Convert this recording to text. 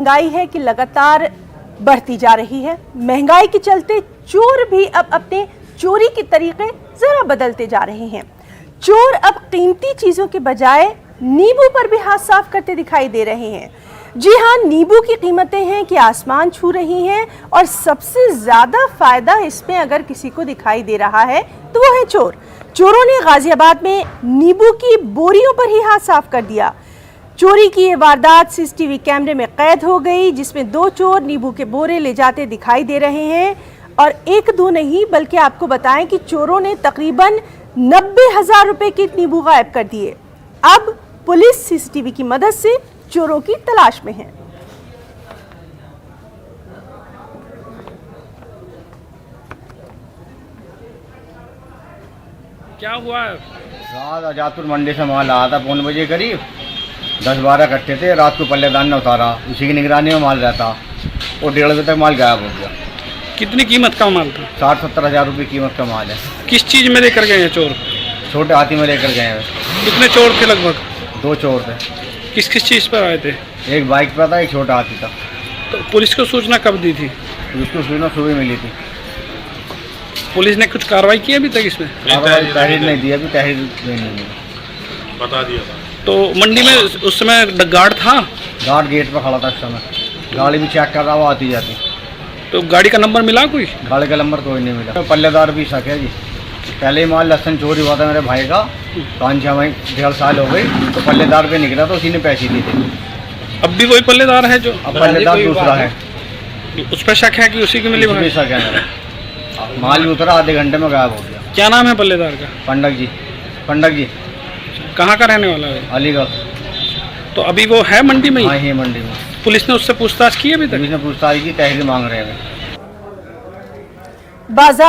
महंगाई है कि लगातार बढ़ती जा रही है। महंगाई के चलते चोर भी अब अपने चोरी के तरीके जरा बदलते जा रहे हैं। चोर अब कीमती चीजों के बजाय नींबू पर भी हाथ साफ करते दिखाई दे रहे हैं। जी हाँ, नींबू की कीमतें हैं कि आसमान छू रही हैं और सबसे ज्यादा फायदा इसमें अगर किसी को दिखाई दे रहा है तो वो है चोर। चोरों ने गाजियाबाद में नींबू की बोरियों पर ही हाथ साफ कर दिया। चोरी की ये वारदात सीसीटीवी कैमरे में कैद हो गई, जिसमें दो चोर नींबू के बोरे ले जाते दिखाई दे रहे हैं। और एक दो नहीं बल्कि आपको बताएं कि चोरों ने तकरीबन 90,000 रुपए के नींबू गायब कर दिए। अब पुलिस सीसीटीवी की मदद से चोरों की तलाश में है। क्या हुआ? रात आजादपुर मंडी से माल आया था 5 बजे करीब। 10-12 कट्टे थे। रात को पल्लेदान ने उतारा, उसी की निगरानी में माल रहता और 1:30 बजे तक माल गायब हो गया। कितनी कीमत का माल था? 60-70 हज़ार रुपये कीमत का माल है। किस चीज में लेकर गए हैं चोर? छोटे हाथी में लेकर गए हैं। कितने चोर थे लगभग? 2 चोर थे। किस किस चीज पर आए थे? एक बाइक पर था, एक छोटा हाथी था। तो पुलिस को सूचना कब दी थी? उसको सूचना सुबह मिली थी। पुलिस ने कुछ कार्रवाई की अभी तक इसमें? तहरीर नहीं दी, अभी तहरीर नहीं बता दिया था। तो मंडी में उस समय गार्ड था? गार्ड गेट पर खड़ा था। उस समय गाड़ी भी चेक कर रहा, वो आती जाती। तो गाड़ी का नंबर मिला कोई? गाड़ी का नंबर कोई नहीं मिला। पल्लेदार भी शक है जी। पहले ही माल लहसन चोरी हुआ था मेरे भाई का, 5-6 महीने 1.5 साल हो गई। तो पल्लेदार पे निकला तो उसी ने पैसे दिए थे। अब भी वही पल्लेदार है जो? अब पल्लेदार दूसरा है। उस पर शक है कि उसी की मिली उसमें भाई? शक है मेरा। माल भी उतरा, आधे घंटे में गायब हो गया। क्या नाम है पल्लेदार का? पंडक जी। कहाँ का रहने वाला है? अलीगढ़। तो अभी वो है मंडी में ही? हाँ, ही मंडी में। पुलिस ने उससे पूछताछ की अभी तक? पुलिस ने पूछताछ की, तहरीर मांग रहे हैं। बाजार